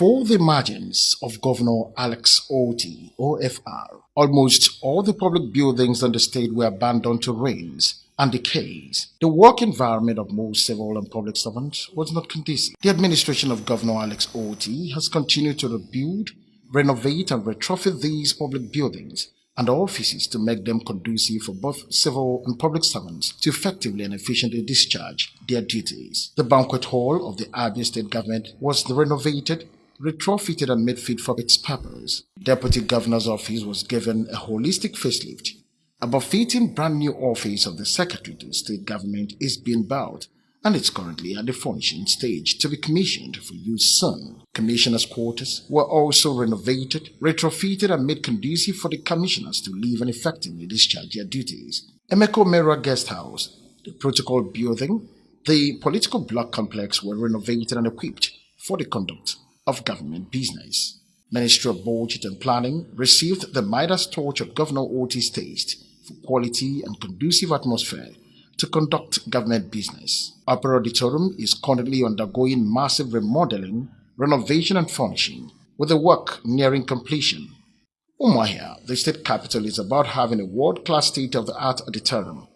For the emergence of Governor Alex Otti, OFR, almost all the public buildings in the state were abandoned to ruins and decays. The work environment of most civil and public servants was not conducive. The administration of Governor Alex Otti has continued to rebuild, renovate and retrofit these public buildings and offices to make them conducive for both civil and public servants to effectively and efficiently discharge their duties. The banquet hall of the Abia state government was renovated, retrofitted and made fit for its purpose. Deputy Governor's office was given a holistic facelift. A befitting brand new office of the Secretary to the State Government is being built and it's currently at the furnishing stage to be commissioned for use soon. Commissioners' quarters were also renovated, retrofitted and made conducive for the commissioners to live and effectively discharge their duties. Emeko Mera Guest House, the Protocol Building, the Political Block Complex were renovated and equipped for the conduct of government business. Ministry of Budget and Planning received the Midas torch of Governor Otti's taste for quality and conducive atmosphere to conduct government business. Upper Auditorium is currently undergoing massive remodeling, renovation and furnishing, with the work nearing completion. Umuahia, the state capital, is about having a world-class state-of-the-art auditorium.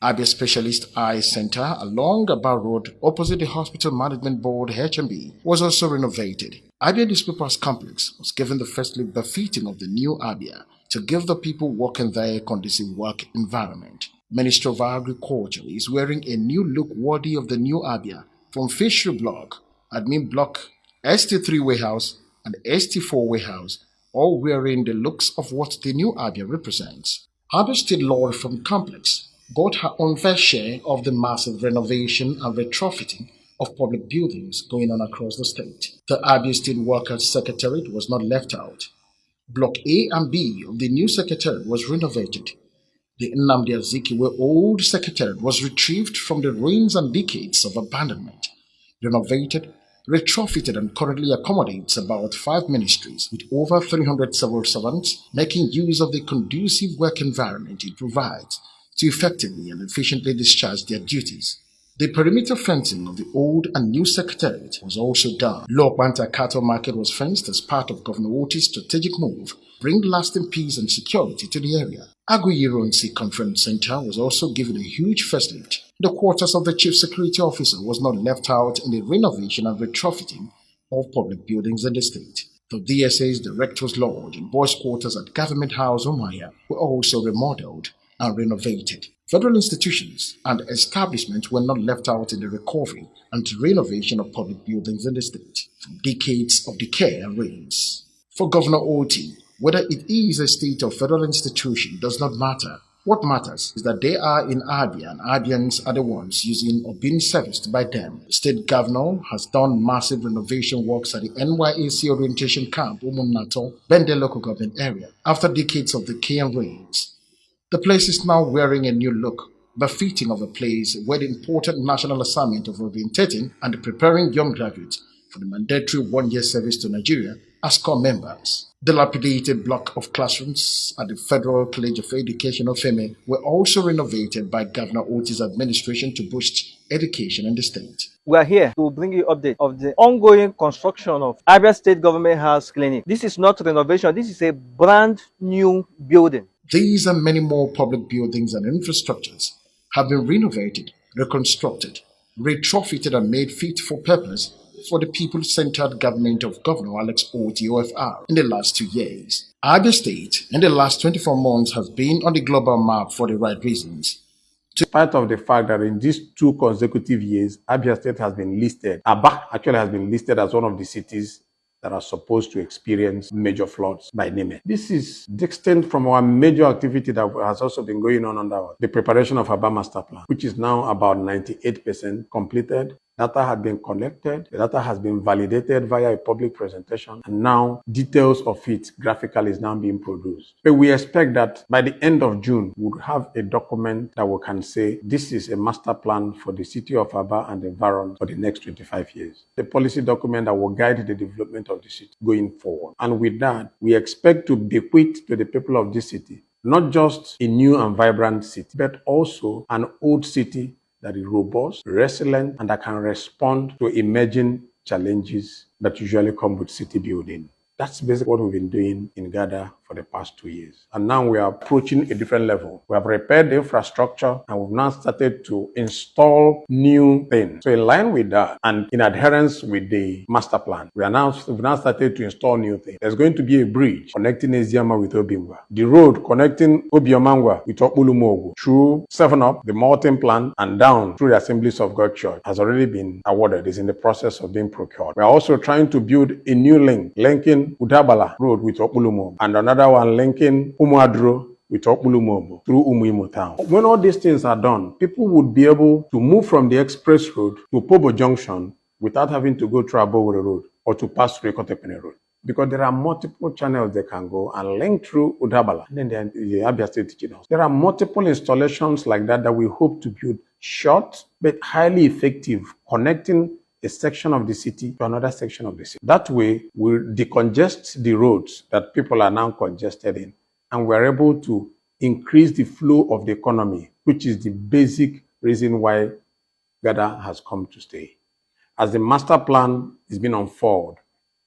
Abia Specialist Eye Center along Abba Road opposite the Hospital Management Board HMB was also renovated. Abia Newspapers Complex was given the firstly befitting of the new Abia to give the people working there a conducive work environment. Ministry of Agriculture is wearing a new look worthy of the new Abia from Fishery Block, Admin Block, ST3 Warehouse and ST4 Warehouse, all wearing the looks of what the new Abia represents. Abia State Law Reform Complex got her own fair share of the massive renovation and retrofitting of public buildings going on across the state. The Abia State Workers' Secretariat was not left out. Block A and B of the new secretariat was renovated. The Nnamdi Azikiwe old secretariat was retrieved from the ruins and decades of abandonment, renovated, retrofitted and currently accommodates about 5 ministries with over 300 civil servants making use of the conducive work environment it provides to effectively and efficiently discharge their duties. The perimeter fencing of the old and new secretariat was also done. Lokwanta cattle market was fenced as part of Governor Otti's strategic move to bring lasting peace and security to the area. Aguiyi Conference Center was also given a huge facelift. The quarters of the Chief Security Officer was not left out in the renovation and retrofitting of public buildings in the state. The DSA's Director's Lodge and Boys' Quarters at Government House, Umuahia, were also remodeled and renovated. Federal institutions and establishments were not left out in the recovery and renovation of public buildings in the state from decades of decay and ruins. For Governor Otti, whether it is a state or federal institution does not matter. What matters is that they are in Abia and Abians are the ones using or being serviced by them. The state governor has done massive renovation works at the NYAC orientation camp, Umunnato, Bende local government area, after decades of decay and ruins. The place is now wearing a new look, befitting of a place where the important national assignment of orientating and preparing young graduates for the mandatory 1-year service to Nigeria as core members. The dilapidated block of classrooms at the Federal College of Education of Feme were also renovated by Governor Otti's administration to boost education in the state. We are here to bring you update of the ongoing construction of Abia State Government House Clinic. This is not renovation, this is a brand new building. These and many more public buildings and infrastructures have been renovated, reconstructed, retrofitted and made fit for purpose for the people-centered government of Governor Alex Otti OFR in the last 2 years. Abia State in the last 24 months has been on the global map for the right reasons. Despite of the fact that in these 2 consecutive years, Abia State has been listed, Aba actually has been listed as one of the cities that are supposed to experience major floods by NEME. This is distinct from our major activity that has also been going on under the preparation of Aba Master Plan, which is now about 98% completed. Data had been collected, the data has been validated via a public presentation, and now details of it graphically is now being produced. But we expect that by the end of June, we'll have a document that we can say this is a master plan for the city of Aba and the environment for the next 25 years. The policy document that will guide the development of the city going forward. And with that, we expect to bequeath to the people of this city not just a new and vibrant city, but also an old city that is robust, resilient, and that can respond to emerging challenges that usually come with city building. That's basically what we've been doing in Gada for the past 2 years. And now we are approaching a different level. We have repaired the infrastructure and we've now started to install new things. So in line with that and in adherence with the master plan, we've now started to install new things. There's going to be a bridge connecting Eziama with Obingwa. The road connecting Obiomangwa with Okpulumogu through 7-Up, the Malton Plan, and down through the Assemblies of God Church has already been awarded. It's in the process of being procured. We are also trying to build a new link linking Udabala Road with Okpulumogu and another one linking Umuadro with Okpulumogu through Umuimo town. When all these things are done, people would be able to move from the express road to Pobo Junction without having to go through Abowore Road or to pass through Ekotepene Road. Because there are multiple channels they can go and link through Udabala and then the Abia State Teaching House. There are multiple installations like that that we hope to build short but highly effective, connecting a section of the city to another section of the city. That way, we'll decongest the roads that people are now congested in, and we're able to increase the flow of the economy, which is the basic reason why Gada has come to stay. As the master plan is being unfolded,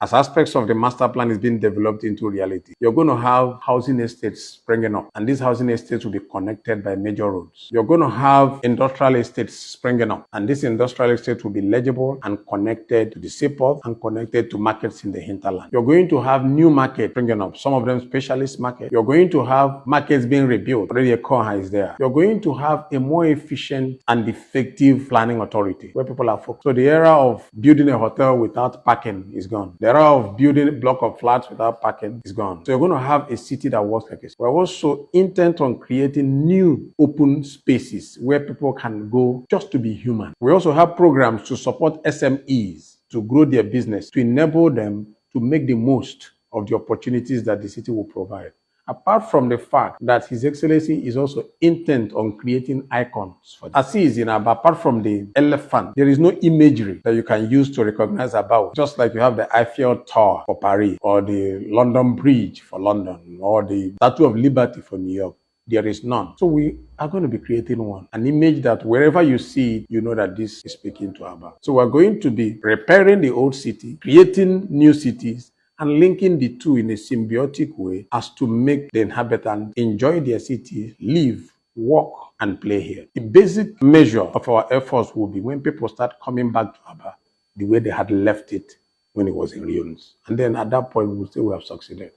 as aspects of the master plan is being developed into reality, you're going to have housing estates springing up, and these housing estates will be connected by major roads. You're going to have industrial estates springing up, and these industrial estates will be legible and connected to the seaport and connected to markets in the hinterland. You're going to have new markets springing up, some of them specialist markets. You're going to have markets being rebuilt. Already a core is there. You're going to have a more efficient and effective planning authority where people are focused. So the era of building a hotel without parking is gone. The era of building a block of flats without parking is gone. So you're going to have a city that works like a city. We're also intent on creating new open spaces where people can go just to be human. We also have programs to support SMEs to grow their business, to enable them to make the most of the opportunities that the city will provide. Apart from the fact that His Excellency is also intent on creating icons for them. As he is in Abba, apart from the elephant, there is no imagery that you can use to recognize Abba. Just like you have the Eiffel Tower for Paris, or the London Bridge for London, or the Statue of Liberty for New York. There is none. So we are going to be creating one. An image that wherever you see it, you know that this is speaking to Abba. So we're going to be repairing the old city, creating new cities, and linking the two in a symbiotic way as to make the inhabitants enjoy their city, live, work, and play here. The basic measure of our efforts will be when people start coming back to Abba the way they had left it when it was in ruins. And then at that point, we'll say we have succeeded.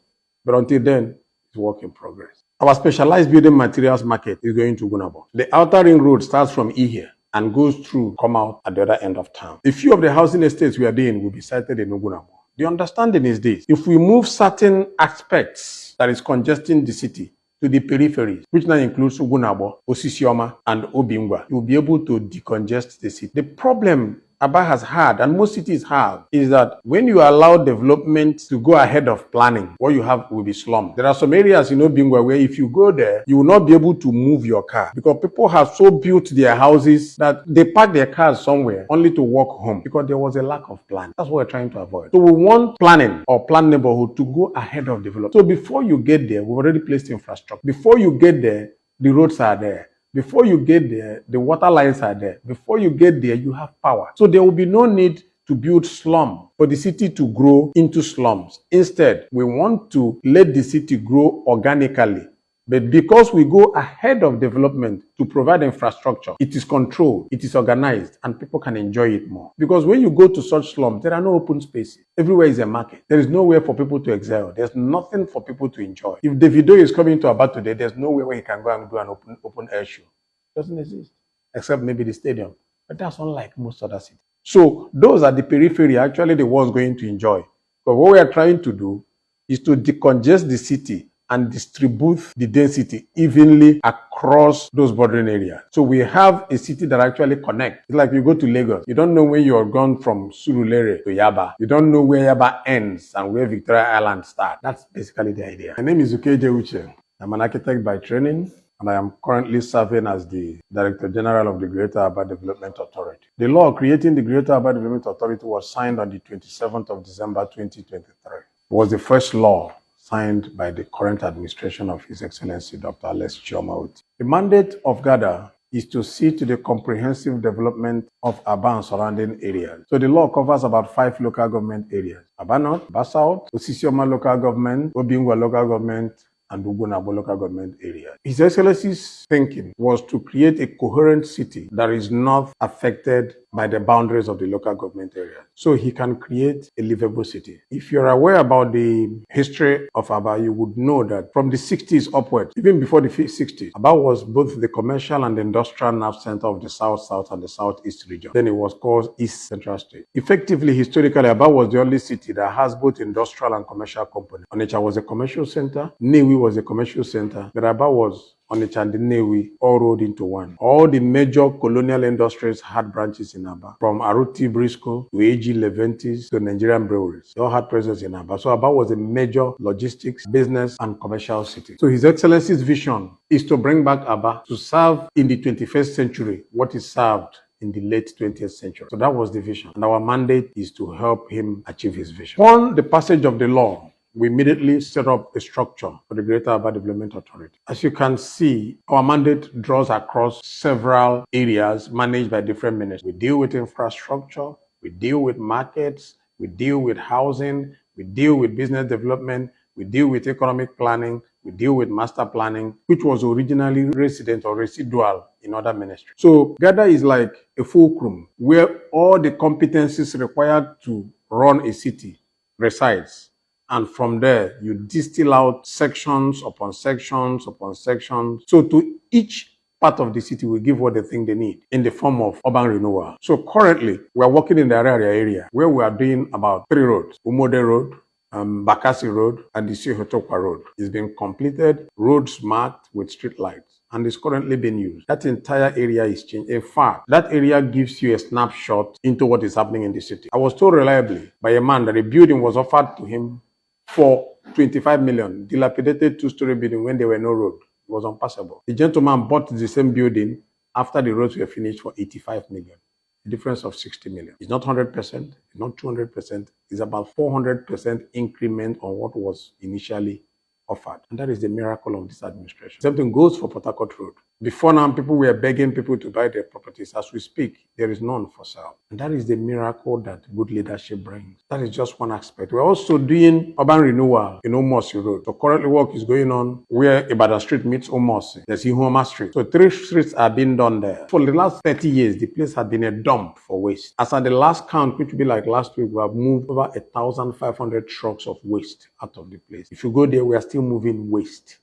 But until then, it's work in progress. Our specialized building materials market is going to Gunabo. The outer ring road starts from Ihe and goes through, come out at the other end of town. A few of the housing estates we are doing will be sited in Ogunabo. The understanding is this: if we move certain aspects that is congesting the city to the peripheries, which now includes Ugunabo, Osisioma, and Obingwa, you'll be able to decongest the city. The problem Abba has had, and most cities have, is that when you allow development to go ahead of planning, what you have will be slums. There are some areas in Obingwa where if you go there, you will not be able to move your car because people have so built their houses that they park their cars somewhere only to walk home because there was a lack of plan. That's what we're trying to avoid. So we want planning or planned neighborhood to go ahead of development. So before you get there, we've already placed infrastructure. Before you get there, the roads are there. Before you get there, the water lines are there. Before you get there, you have power. So there will be no need to build slum for the city to grow into slums. Instead, we want to let the city grow organically. But because we go ahead of development to provide infrastructure, it is controlled, it is organized, and people can enjoy it more. Because when you go to such slums, there are no open spaces. Everywhere is a market. There is nowhere for people to excel. There's nothing for people to enjoy. If Davido is coming to Abba today, there's nowhere where he can go and do an open air show. It doesn't exist, except maybe the stadium. But that's unlike most other cities. So those are the periphery, actually the ones going to enjoy. But what we are trying to do is to decongest the city and distribute the density evenly across those bordering areas. So we have a city that actually connects. It's like you go to Lagos. You don't know when you're gone from Surulere to Yaba. You don't know where Yaba ends and where Victoria Island starts. That's basically the idea. My name is Ukeje Uche. I'm an architect by training, and I am currently serving as the Director General of the Greater Abba Development Authority. The law creating the Greater Abba Development Authority was signed on the 27th of December 2023. It was the first law signed by the current administration of His Excellency Dr. Alex Otti. The mandate of Gada is to see to the comprehensive development of Aba and surrounding areas. So the law covers about 5 local government areas: Aba North, Aba South, Osisioma local government, Obingwa local government, and Ugunabo local government area. His Excellency's thinking was to create a coherent city that is not affected by the boundaries of the local government area, so he can create a livable city. If you're aware about the history of Aba, you would know that from the 60s upwards, even before the 60s, Aba was both the commercial and industrial nerve center of the South-South and the Southeast region. Then it was called East Central State. Effectively, historically, Aba was the only city that has both industrial and commercial components. Onitsha was a commercial center, Nnewi was a commercial center, but Aba was Onitsha and Nnewi all rolled into one. All the major colonial industries had branches in Aba, from Aruti Briscoe to AG Leventis to Nigerian breweries. They all had presence in Aba. So Aba was a major logistics, business, and commercial city. So His Excellency's vision is to bring back Aba to serve in the 21st century what is served in the late 20th century. So that was the vision. And our mandate is to help him achieve his vision. Upon the passage of the law, we immediately set up a structure for the Greater Aba Development Authority. As you can see, our mandate draws across several areas managed by different ministries. We deal with infrastructure, we deal with markets, we deal with housing, we deal with business development, we deal with economic planning, we deal with master planning, which was originally resident or residual in other ministries. So Gada is like a fulcrum where all the competencies required to run a city resides. And from there, you distill out sections upon sections upon sections. So to each part of the city, we give what they think they need in the form of urban renewal. So currently, we are working in the Araria area where we are doing about 3 roads: Umode Road, Bakassi Road, and the Sihotokwa Road. It's been completed, roads marked with street lights, and is currently being used. That entire area is changed. In fact, that area gives you a snapshot into what is happening in the city. I was told reliably by a man that a building was offered to him for 25 million, dilapidated 2-story building when there were no road. It was unpassable. The gentleman bought the same building after the roads were finished for 85 million. A difference of 60 million. It's not 100%, it's not 200%, it's about 400% increment on what was initially offered. And that is the miracle of this administration. Something goes for Port Harcourt Road. Before now, people were begging people to buy their properties. As we speak, there is none for sale. And that is the miracle that good leadership brings. That is just one aspect. We're also doing urban renewal in Omosi Road. So currently work is going on where Ibadan Street meets Omosi. There's Ihoma Street. So 3 streets are being done there. For the last 30 years, the place had been a dump for waste. As at the last count, which will be like last week, we have moved over 1,500 trucks of waste out of the place. If you go there, we are still moving waste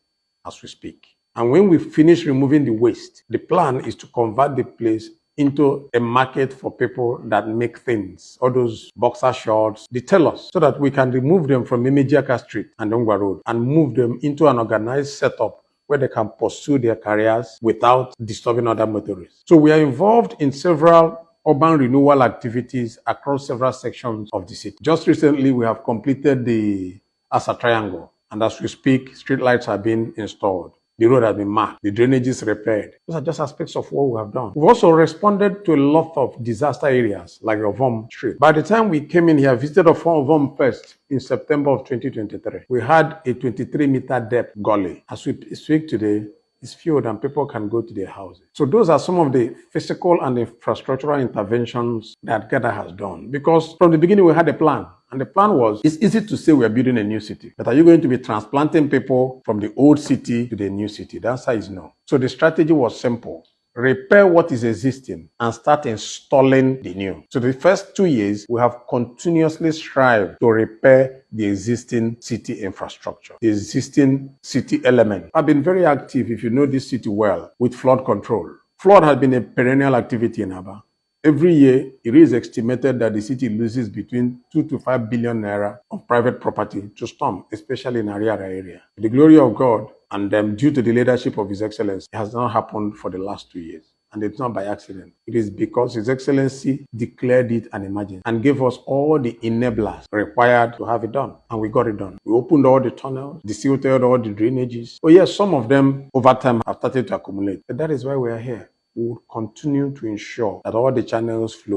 as we speak. And when we finish removing the waste, the plan is to convert the place into a market for people that make things, all those boxer shorts, the tailors, so that we can remove them from Imejiaka Street and Ongwa Road and move them into an organized setup where they can pursue their careers without disturbing other motorists. So we are involved in several urban renewal activities across several sections of the city. Just recently, we have completed the Asa Triangle, and as we speak, street lights are being installed. The road has been marked. The drainage is repaired. Those are just aspects of what we have done. We've also responded to a lot of disaster areas like Ovom Street. By the time we came in here, visited Ovom first in September of 2023, we had a 23-meter depth gully. As we speak today, it's filled and people can go to their houses. So those are some of the physical and infrastructural interventions that Gada has done. Because from the beginning, we had a plan. And the plan was, it's easy to say we're building a new city, but are you going to be transplanting people from the old city to the new city? The answer is no. So the strategy was simple. Repair what is existing and start installing the new. So the first 2 years, we have continuously strived to repair the existing city infrastructure, the existing city element. I've been very active, if you know this city well, with flood control. Flood has been a perennial activity in Aba. Every year, it is estimated that the city loses between 2 to 5 billion naira of private property to storm, especially in Ariara area. The glory of God, and due to the leadership of His Excellency, it has not happened for the last 2 years. And it's not by accident. It is because His Excellency declared it an emergency and gave us all the enablers required to have it done. And we got it done. We opened all the tunnels, desilted all the drainages. Oh yes, some of them over time have started to accumulate. But that is why we are here. We will continue to ensure that all the channels flow.